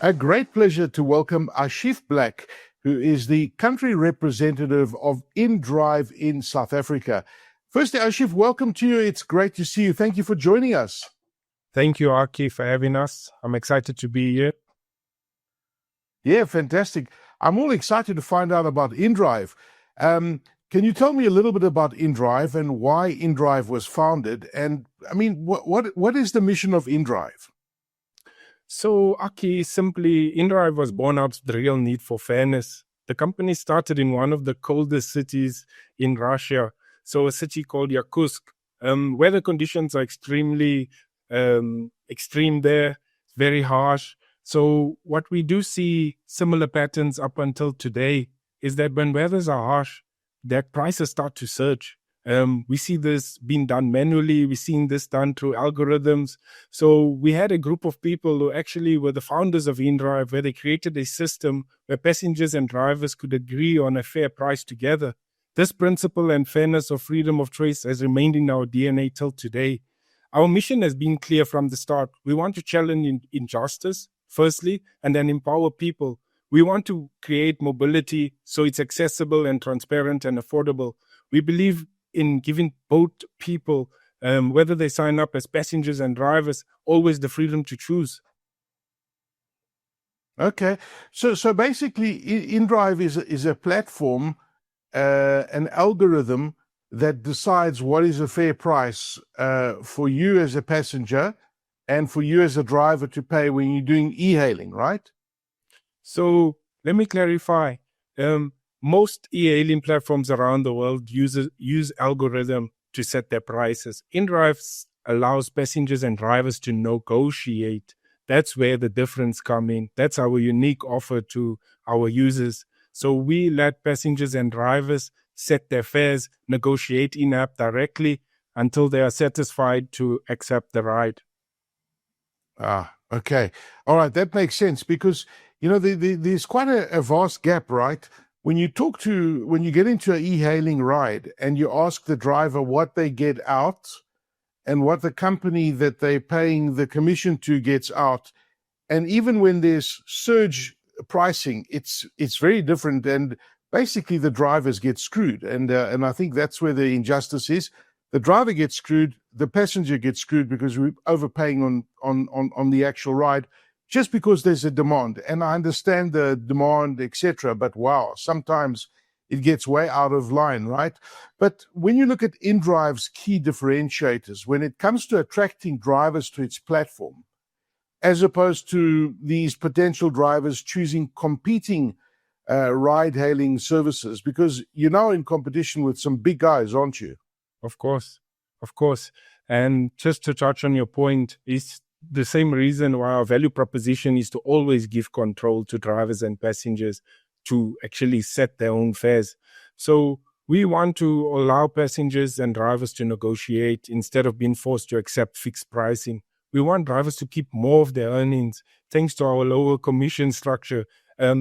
A great pleasure to welcome Ashif Black, who is the country representative of inDrive in South Africa. Firstly, Ashif, welcome to you. It's great to see you. Thank you for joining us. Thank you, Aki, for having us. I'm excited to be here. Yeah, fantastic. I'm all excited to find out about inDrive. Can you tell me a little bit about inDrive and why inDrive was founded? And I mean, what is the mission of inDrive? So, Aki, simply, inDrive was born out of the real need for fairness. The company started in one of the coldest cities in Russia, so a city called Yakutsk. Weather conditions are extremely extreme there, very harsh. So what we do see similar patterns up until today is that when weathers are harsh, their prices start to surge. We see this being done manually. We're seeing this done through algorithms. So we had a group of people who actually were the founders of inDrive, where they created a system where passengers and drivers could agree on a fair price together. This principle and fairness of freedom of choice has remained in our DNA till today. Our mission has been clear from the start. We want to challenge injustice, firstly, and then empower people. We want to create mobility so it's accessible and transparent and affordable. We believe in giving both people, whether they sign up as passengers and drivers, always the freedom to choose. Okay, so basically, inDrive is a platform, an algorithm that decides what is a fair price for you as a passenger and for you as a driver to pay when you're doing e-hailing, right? So let me clarify. Most e-hailing platforms around the world use algorithm to set their prices. inDrive allows passengers and drivers to negotiate. That's where the difference comes in. That's our unique offer to our users. So we let passengers and drivers set their fares, negotiate in-app directly until they are satisfied to accept the ride. Okay. All right, that makes sense because, you know, there's quite a vast gap, right? When you get into an e-hailing ride and you ask the driver what they get out and what the company that they're paying the commission to gets out, and even when there's surge pricing, it's very different, and basically the drivers get screwed, and I think that's where the injustice is. The driver gets screwed, the passenger gets screwed because we're overpaying on the actual ride, just because there's a demand. And I understand the demand, etc. But wow, sometimes it gets way out of line, right? But when you look at inDrive's key differentiators, when it comes to attracting drivers to its platform, as opposed to these potential drivers choosing competing ride-hailing services, because you're now in competition with some big guys, aren't you? Of course. And just to touch on your point, it's the same reason why our value proposition is to always give control to drivers and passengers to actually set their own fares. So we want to allow passengers and drivers to negotiate instead of being forced to accept fixed pricing. We want drivers to keep more of their earnings thanks to our lower commission structure.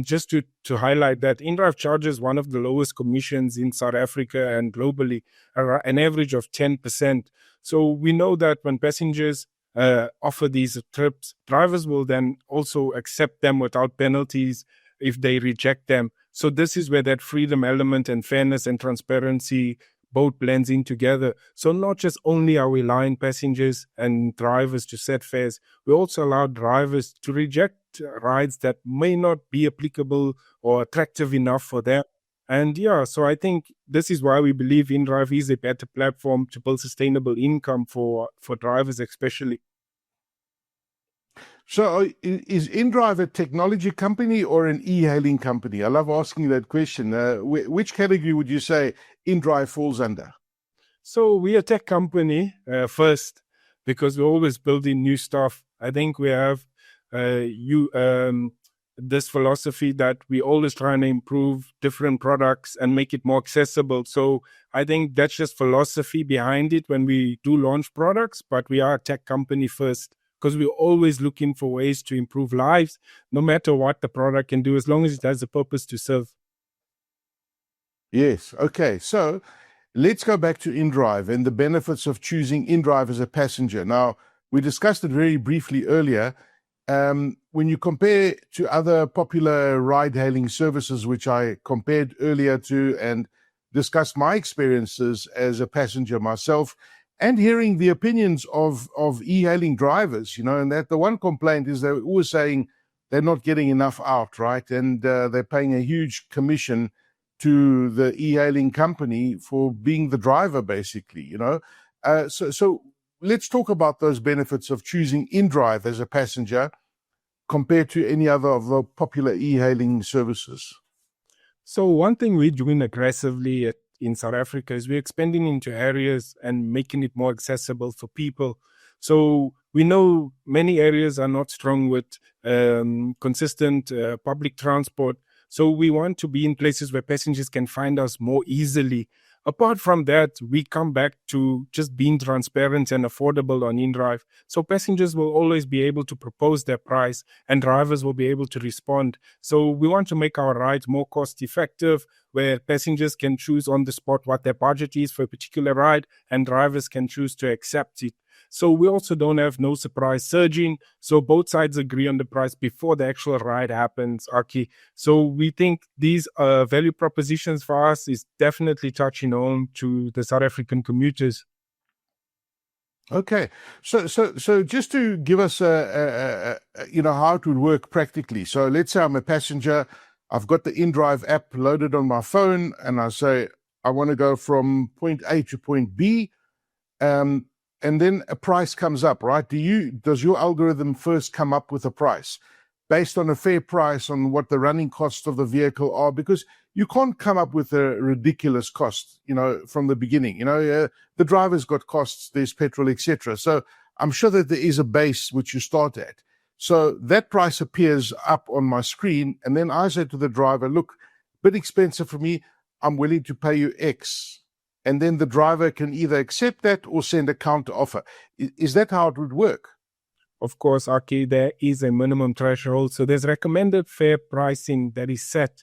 Just to highlight that, inDrive charges one of the lowest commissions in South Africa and globally, an average of 10%. So we know that when passengers offer these trips, drivers will then also accept them without penalties if they reject them. So this is where that freedom element and fairness and transparency both blends in together. So not just only are we allowing passengers and drivers to set fares, we also allow drivers to reject rides that may not be applicable or attractive enough for them. And so I think this is why we believe inDrive is a better platform to build sustainable income for drivers especially. So is inDrive a technology company or an e-hailing company? I love asking that question. Which category would you say inDrive falls under? So we're a tech company first, because we're always building new stuff. I think we have this philosophy that we always trying to improve different products and make it more accessible. So I think that's just philosophy behind it when we do launch products, but we are a tech company first, because we're always looking for ways to improve lives, no matter what the product can do, as long as it has a purpose to serve. Yes. Okay. So let's go back to inDrive and the benefits of choosing inDrive as a passenger. Now, we discussed it very briefly earlier. when you compare to other popular ride-hailing services, which I compared earlier to and discussed my experiences as a passenger myself, and hearing the opinions of e-hailing drivers, and that the one complaint is they're always saying they're not getting enough out, right? And they're paying a huge commission to the e-hailing company for being the driver, basically, So let's talk about those benefits of choosing inDrive as a passenger compared to any other of the popular e-hailing services. So one thing we're doing aggressively in South Africa is we're expanding into areas and making it more accessible for people. So we know many areas are not strong with consistent public transport. So we want to be in places where passengers can find us more easily. Apart from that, we come back to just being transparent and affordable on inDrive. So passengers will always be able to propose their price and drivers will be able to respond. So we want to make our rides more cost effective, where passengers can choose on the spot what their budget is for a particular ride and drivers can choose to accept it. So we also don't have no surprise surging. So both sides agree on the price before the actual ride happens, Aki. So we think these value propositions for us is definitely touching home to the South African commuters. Okay, so just to give us how it would work practically. So let's say I'm a passenger, I've got the inDrive app loaded on my phone, and I say I want to go from point A to point B, and then a price comes up, right? Does your algorithm first come up with a price based on a fair price on what the running costs of the vehicle are? Because you can't come up with a ridiculous cost, from the beginning. The driver's got costs, there's petrol, etc. So I'm sure that there is a base which you start at. So that price appears up on my screen, and then I say to the driver, look, a bit expensive for me, I'm willing to pay you X. And then the driver can either accept that or send a counter offer. Is that how it would work? Of course, Aki, there is a minimum threshold. So there's recommended fair pricing that is set.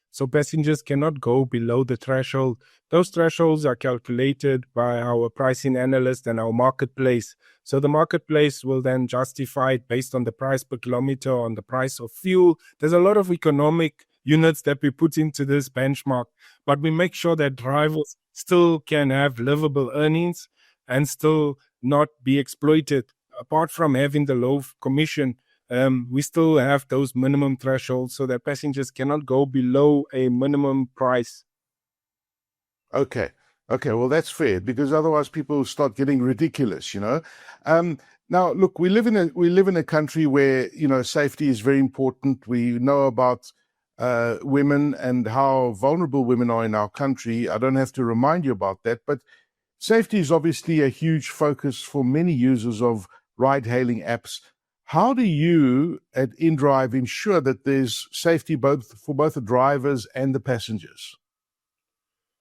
So passengers cannot go below the threshold. Those thresholds are calculated by our pricing analyst and our marketplace. So the marketplace will then justify it based on the price per kilometer, on the price of fuel. There's a lot of economic units that we put into this benchmark, but we make sure that drivers still can have livable earnings and still not be exploited. Apart from having the low commission, we still have those minimum thresholds so that passengers cannot go below a minimum price. Okay, well, that's fair, because otherwise people start getting ridiculous, Now, look, we live in a country where, safety is very important. We know about women and how vulnerable women are in our country. I don't have to remind you about that, but safety is obviously a huge focus for many users of ride-hailing apps. How do you at inDrive ensure that there's safety for both the drivers and the passengers?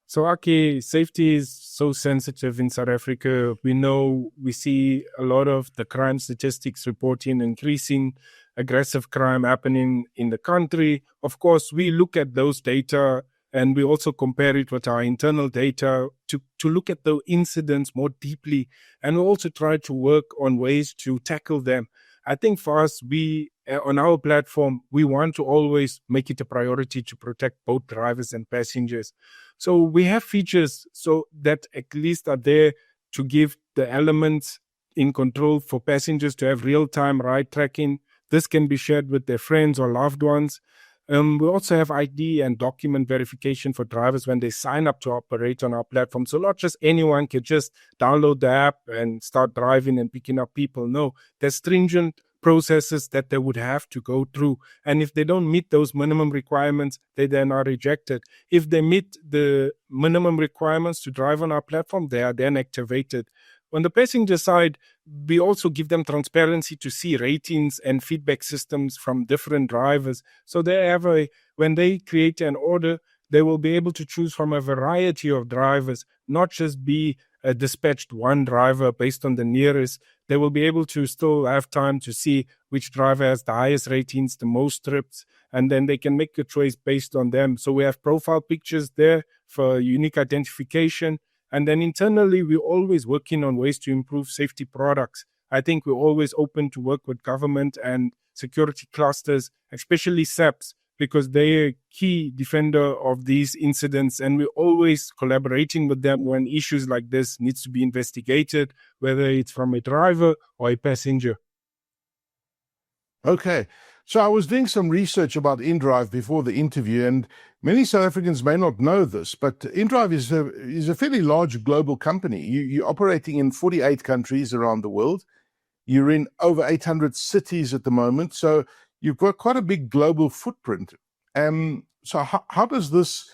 So, Aki, safety is so sensitive in South Africa. We see a lot of the crime statistics reporting increasing aggressive crime happening in the country. Of course, we look at those data and we also compare it with our internal data to look at the incidents more deeply. And we also try to work on ways to tackle them. I think for us, on our platform, we want to always make it a priority to protect both drivers and passengers. So we have features so that at least are there to give the elements in control for passengers to have real-time ride tracking. This can be shared with their friends or loved ones. We also have ID and document verification for drivers when they sign up to operate on our platform. So not just anyone can just download the app and start driving and picking up people. No, there's stringent processes that they would have to go through. And if they don't meet those minimum requirements, they then are rejected. If they meet the minimum requirements to drive on our platform, they are then activated. On the passenger side, we also give them transparency to see ratings and feedback systems from different drivers. So when they create an order, they will be able to choose from a variety of drivers, not just be dispatched one driver based on the nearest. They will be able to still have time to see which driver has the highest ratings, the most trips, and then they can make a choice based on them. So we have profile pictures there for unique identification. And then internally, we're always working on ways to improve safety products. I think we're always open to work with government and security clusters, especially SAPs, because they're a key defender of these incidents, and we're always collaborating with them when issues like this needs to be investigated, whether it's from a driver or a passenger. Okay. So I was doing some research about inDrive before the interview, and many South Africans may not know this, but inDrive is a fairly large global company. You're operating in 48 countries around the world. You're in over 800 cities at the moment, so you've got quite a big global footprint. So how does this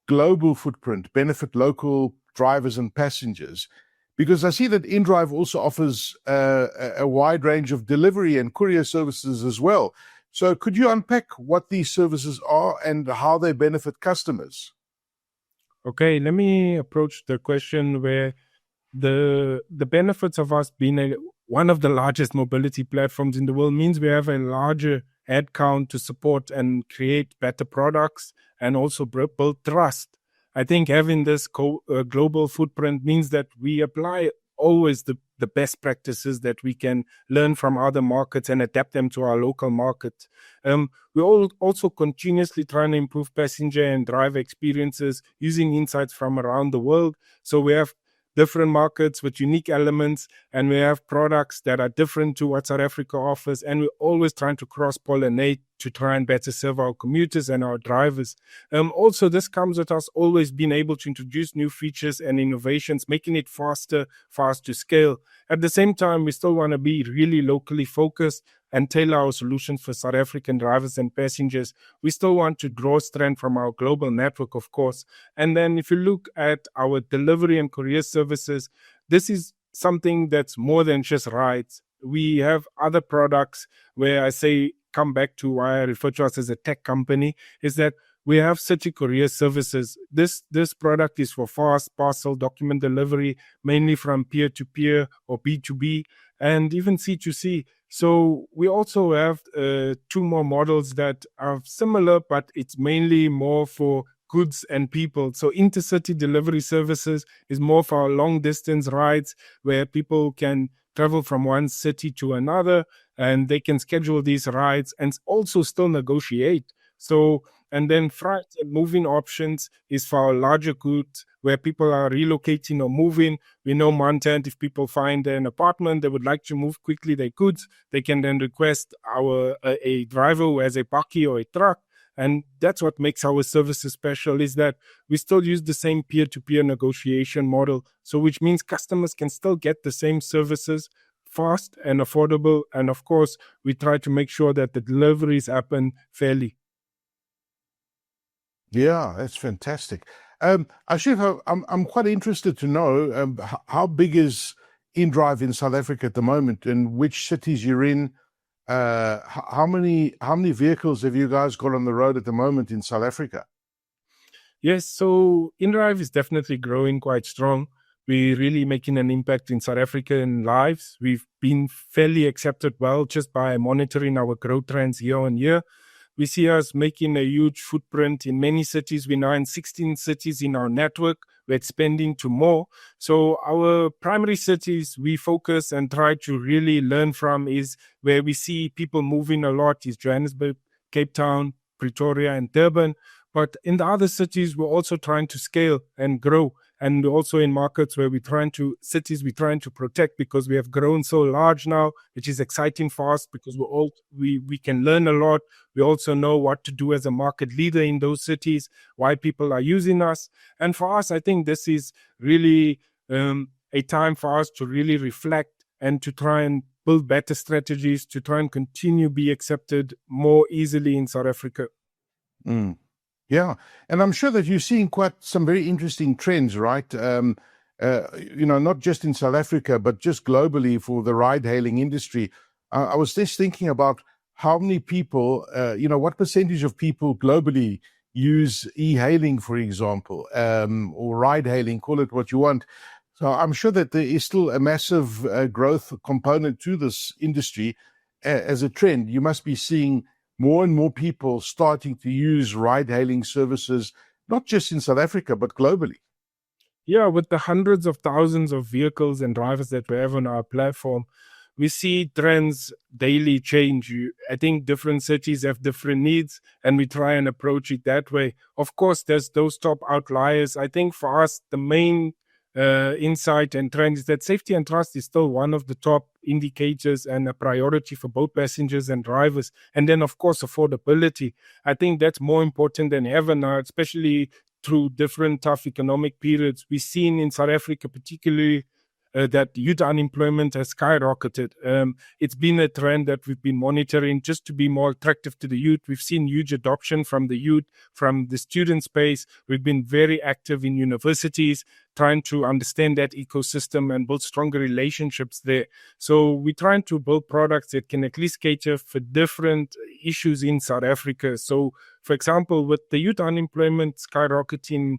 global footprint benefit local drivers and passengers? Because I see that inDrive also offers a wide range of delivery and courier services as well. So could you unpack what these services are and how they benefit customers? Okay, let me approach the question where the benefits of us being one of the largest mobility platforms in the world means we have a larger head count to support and create better products and also build trust. I think having this global footprint means that we apply always the best practices that we can learn from other markets and adapt them to our local market. We're also continuously trying to improve passenger and driver experiences using insights from around the world. So we have different markets with unique elements, and we have products that are different to what South Africa offers, and we're always trying to cross-pollinate to try and better serve our commuters and our drivers. Also, this comes with us always being able to introduce new features and innovations, making it fast to scale. At the same time, we still want to be really locally focused and tailor our solutions for South African drivers and passengers. We still want to draw strength from our global network, of course. And then if you look at our delivery and courier services, this is something that's more than just rides. We have other products where I say, come back to why I refer to us as a tech company, is that we have city courier services. This product is for fast parcel document delivery, mainly from peer-to-peer or B2B, and even C2C. So we also have two more models that are similar, but it's mainly more for goods and people. So intercity delivery services is more for long distance rides where people can travel from one city to another, and they can schedule these rides and also still negotiate. So, and then freight and moving options is for our larger goods where people are relocating or moving. We know Mountain, if people find an apartment, they would like to move quickly their goods, they can then request a driver who has a bakkie or a truck. And that's what makes our services special, is that we still use the same peer-to-peer negotiation model. So which means customers can still get the same services fast and affordable. And of course, we try to make sure that the deliveries happen fairly. Yeah, that's fantastic. Ashif, I'm quite interested to know how big is inDrive in South Africa at the moment, and which cities you're in. How many vehicles have you guys got on the road at the moment in South Africa? Yes, so inDrive is definitely growing quite strong. We're really making an impact in South African lives. We've been fairly accepted well just by monitoring our growth trends year on year. We see us making a huge footprint in many cities. We're now in 16 cities in our network. We're expanding to more. So our primary cities we focus and try to really learn from is where we see people moving a lot is Johannesburg, Cape Town, Pretoria, and Durban. But in the other cities, we're also trying to scale and grow. And also in markets where we're trying to protect because we have grown so large now, which is exciting for us because we can learn a lot. We also know what to do as a market leader in those cities, why people are using us. And for us, I think this is really a time for us to really reflect and to try and build better strategies to try and continue be accepted more easily in South Africa. Mm. Yeah, and I'm sure that you're seeing quite some very interesting trends, right? Not just in South Africa, but just globally for the ride-hailing industry. I was just thinking about how many people, what percentage of people globally use e-hailing, for example, or ride-hailing, call it what you want. So I'm sure that there is still a massive growth component to this industry as a trend. You must be seeing more and more people starting to use ride-hailing services, not just in South Africa, but globally. Yeah, with the hundreds of thousands of vehicles and drivers that we have on our platform, we see trends daily change. I think different cities have different needs, and we try and approach it that way. Of course, there's those top outliers. I think for us, the main insight and trend is that safety and trust is still one of the top indicators and a priority for both passengers and drivers. And then, of course, affordability. I think that's more important than ever now, especially through different tough economic periods. We've seen in South Africa, particularly, that youth unemployment has skyrocketed. It's been a trend that we've been monitoring just to be more attractive to the youth. We've seen huge adoption from the youth, from the student space. We've been very active in universities, trying to understand that ecosystem and build stronger relationships there. So we're trying to build products that can at least cater for different issues in South Africa. So, for example, with the youth unemployment skyrocketing,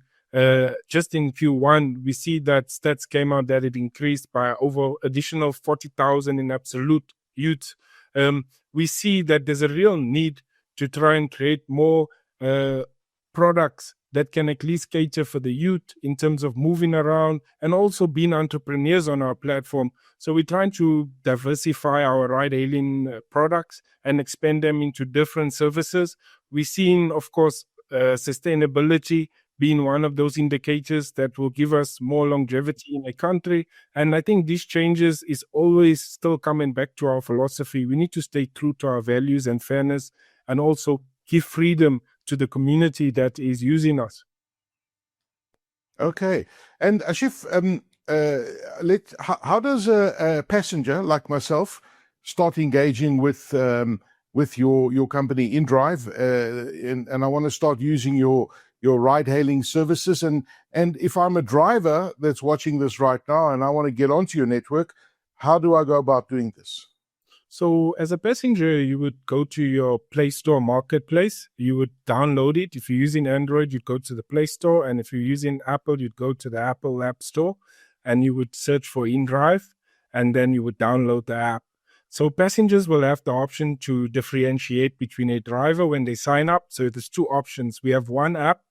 just in Q1, we see that stats came out that it increased by over additional 40,000 in absolute youth. We see that there's a real need to try and create more products that can at least cater for the youth in terms of moving around and also being entrepreneurs on our platform. So we're trying to diversify our ride-hailing products and expand them into different services. We're seeing, of course, sustainability being one of those indicators that will give us more longevity in a country. And I think these changes is always still coming back to our philosophy. We need to stay true to our values and fairness, and also give freedom to the community that is using us. Okay. And Ashif, how does a passenger like myself start engaging with your company inDrive, and I want to start using your ride-hailing services, and if I'm a driver that's watching this right now and I want to get onto your network, how do I go about doing this? So as a passenger, you would go to your Play Store marketplace. You would download it. If you're using Android, you'd go to the Play Store. And if you're using Apple, you'd go to the Apple App Store and you would search for inDrive, and then you would download the app. So passengers will have the option to differentiate between a driver when they sign up. So there's two options. We have one app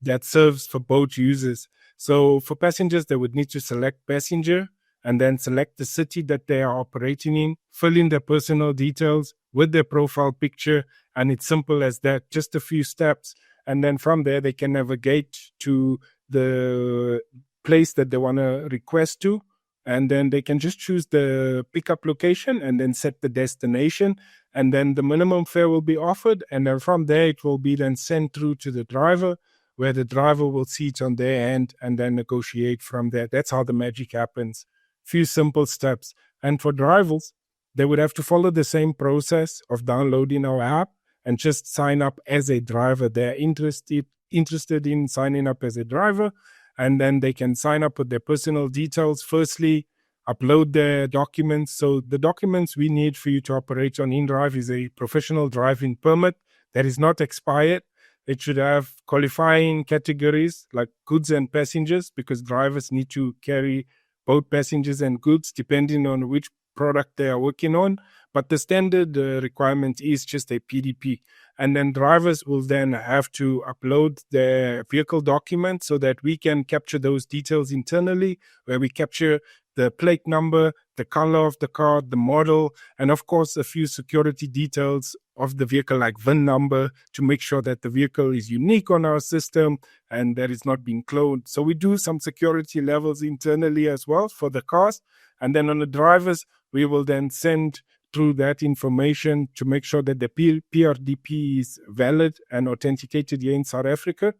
that serves for both users. So for passengers, they would need to select passenger and then select the city that they are operating in, fill in their personal details with their profile picture, and it's simple as that, just a few steps. And then from there, they can navigate to the place that they want to request to, and then they can just choose the pickup location and then set the destination, and then the minimum fare will be offered, and then from there, it will be then sent through to the driver, where the driver will see it on their end and then negotiate from there. That's how the magic happens. Few simple steps. And for drivers, they would have to follow the same process of downloading our app and just sign up as a driver. They're interested in signing up as a driver, and then they can sign up with their personal details. Firstly, upload their documents. So the documents we need for you to operate on inDrive is a professional driving permit that is not expired. It should have qualifying categories like goods and passengers, because drivers need to carry both passengers and goods depending on which product they are working on. But the standard requirement is just a PDP. And then drivers will then have to upload their vehicle documents so that we can capture those details internally, where we capture the plate number, the color of the car, the model, and of course a few security details of the vehicle, like VIN number, to make sure that the vehicle is unique on our system and that it's not being cloned. So we do some security levels internally as well for the cars. And then on the drivers, we will then send through that information to make sure that the PRDP is valid and authenticated here in South Africa.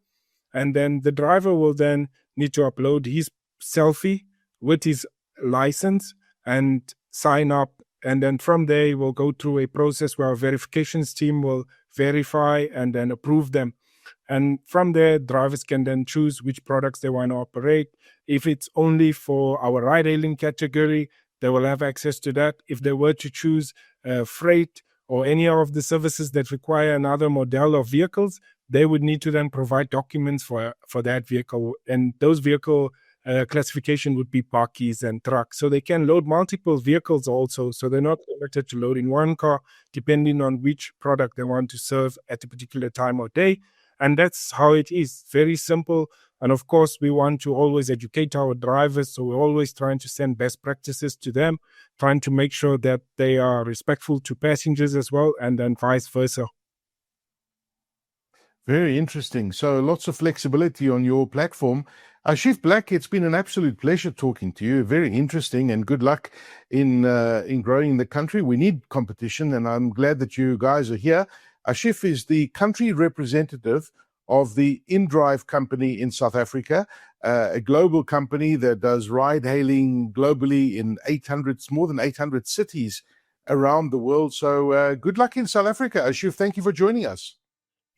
And then the driver will then need to upload his selfie with his license and sign up. And then from there, we'll go through a process where our verifications team will verify and then approve them. And from there, drivers can then choose which products they want to operate. If it's only for our ride-hailing category, they will have access to that. If they were to choose freight or any of the services that require another model of vehicles, they would need to then provide documents for that vehicle. And those vehicle classification would be parkies and trucks. So they can load multiple vehicles also. So they're not limited to loading one car, depending on which product they want to serve at a particular time or day. And that's how it is. Very simple. And of course, we want to always educate our drivers. So we're always trying to send best practices to them, trying to make sure that they are respectful to passengers as well, and then vice versa. Very interesting. So lots of flexibility on your platform. Ashif Black, it's been an absolute pleasure talking to you. Very interesting, and good luck in growing the country. We need competition, and I'm glad that you guys are here. Ashif is the country representative of the inDrive company in South Africa, a global company that does ride-hailing globally in more than 800 cities around the world. So good luck in South Africa. Ashif, thank you for joining us.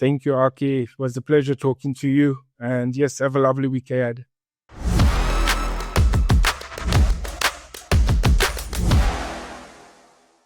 Thank you, Aki. It was a pleasure talking to you. And yes, have a lovely week ahead.